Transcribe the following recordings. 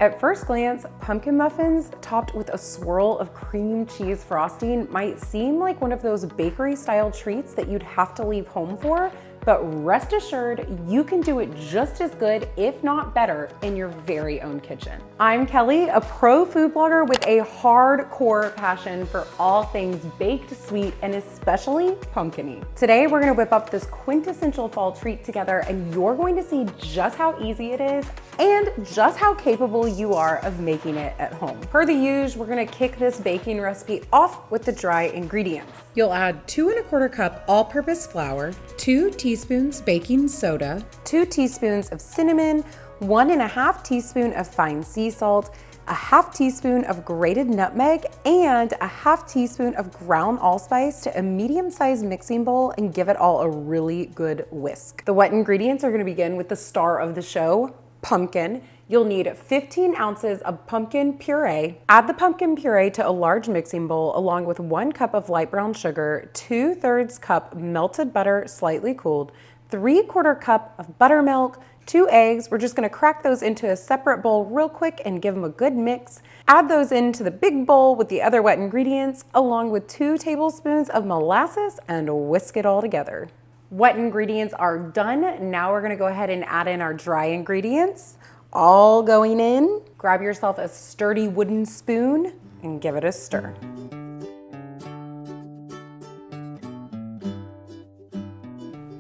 At first glance, pumpkin muffins topped with a swirl of cream cheese frosting might seem like one of those bakery-style treats that you'd have to leave home for, but rest assured, you can do it just as good, if not better, in your very own kitchen. I'm Kelly, a pro food blogger with a hardcore passion for all things baked, sweet, and especially pumpkiny. Today, we're gonna whip up this quintessential fall treat together, and you're going to see just how easy it is and just how capable you are of making it at home. Per the usual, we're gonna kick this baking recipe off with the dry ingredients. You'll add 2 1/4 cup all-purpose flour, 2 teaspoons baking soda, 2 teaspoons of cinnamon, 1 1/2 teaspoon of fine sea salt, a 1/2 teaspoon of grated nutmeg, and a 1/2 teaspoon of ground allspice to a medium-sized mixing bowl and give it all a really good whisk. The wet ingredients are gonna begin with the star of the show, pumpkin. You'll need 15 ounces of pumpkin puree. Add the pumpkin puree to a large mixing bowl along with 1 cup of light brown sugar, 2/3 cup melted butter slightly cooled, 3/4 cup of buttermilk, 2 eggs. We're just gonna crack those into a separate bowl real quick and give them a good mix. Add those into the big bowl with the other wet ingredients along with 2 tablespoons of molasses and whisk it all together. Wet ingredients are done. Now we're gonna go ahead and add in our dry ingredients. All going in. Grab yourself a sturdy wooden spoon and give it a stir.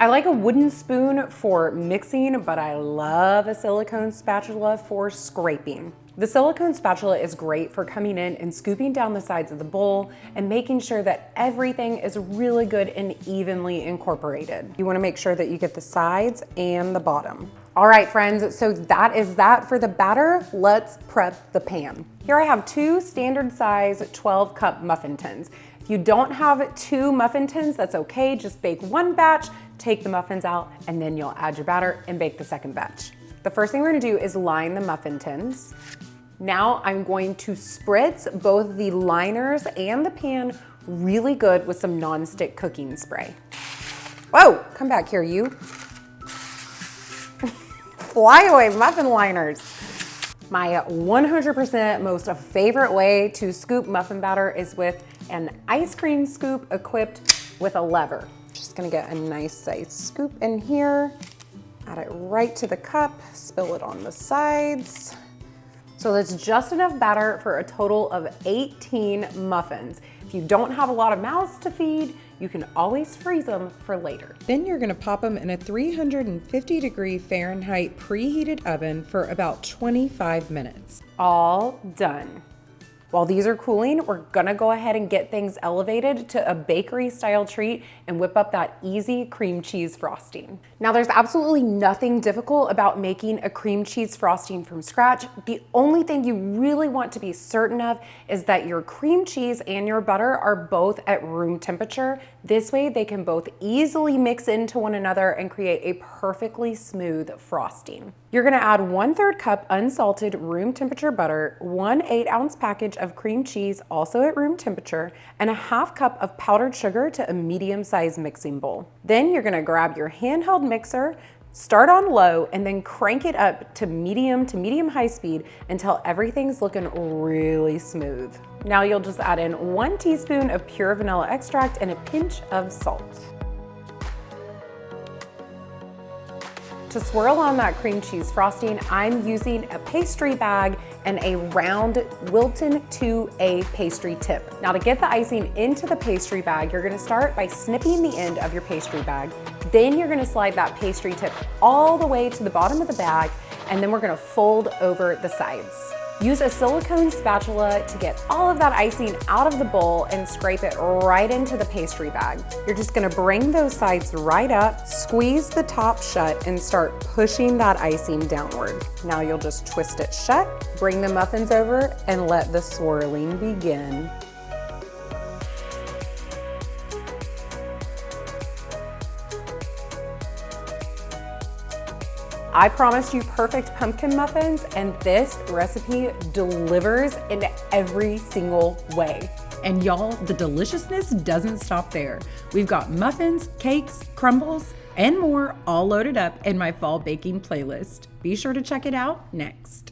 I like a wooden spoon for mixing, but I love a silicone spatula for scraping. The silicone spatula is great for coming in and scooping down the sides of the bowl and making sure that everything is really good and evenly incorporated. You wanna make sure that you get the sides and the bottom. All right, friends, so that is that for the batter. Let's prep the pan. Here I have 2 standard size 12 cup muffin tins. If you don't have 2 muffin tins, that's okay. Just bake 1 batch, take the muffins out, and then you'll add your batter and bake the second batch. The first thing we're gonna do is line the muffin tins. Now I'm going to spritz both the liners and the pan really good with some nonstick cooking spray. Whoa, come back here, you. Fly away, muffin liners. My 100% most favorite way to scoop muffin batter is with an ice cream scoop equipped with a lever. Just gonna get a nice size scoop in here, add it right to the cup, spill it on the sides. So that's just enough batter for a total of 18 muffins. If you don't have a lot of mouths to feed, you can always freeze them for later. Then you're gonna pop them in a 350-degree Fahrenheit preheated oven for about 25 minutes. All done. While these are cooling, we're gonna go ahead and get things elevated to a bakery style treat and whip up that easy cream cheese frosting. Now there's absolutely nothing difficult about making a cream cheese frosting from scratch. The only thing you really want to be certain of is that your cream cheese and your butter are both at room temperature. This way they can both easily mix into one another and create a perfectly smooth frosting. You're gonna add 1/3 cup unsalted room temperature butter, 1 8-ounce package of cream cheese, also at room temperature, and a 1/2 cup of powdered sugar to a medium-sized mixing bowl. Then you're gonna grab your handheld mixer, start on low, and then crank it up to medium high speed until everything's looking really smooth. Now you'll just add in 1 teaspoon of pure vanilla extract and a pinch of salt. To swirl on that cream cheese frosting, I'm using a pastry bag and a round Wilton 2A pastry tip. Now to get the icing into the pastry bag, you're gonna start by snipping the end of your pastry bag. Then you're gonna slide that pastry tip all the way to the bottom of the bag, and then we're gonna fold over the sides. Use a silicone spatula to get all of that icing out of the bowl and scrape it right into the pastry bag. You're just gonna bring those sides right up, squeeze the top shut, and start pushing that icing downward. Now you'll just twist it shut, bring the muffins over, and let the swirling begin. I promised you perfect pumpkin muffins, and this recipe delivers in every single way. And y'all, the deliciousness doesn't stop there. We've got muffins, cakes, crumbles, and more all loaded up in my fall baking playlist. Be sure to check it out next.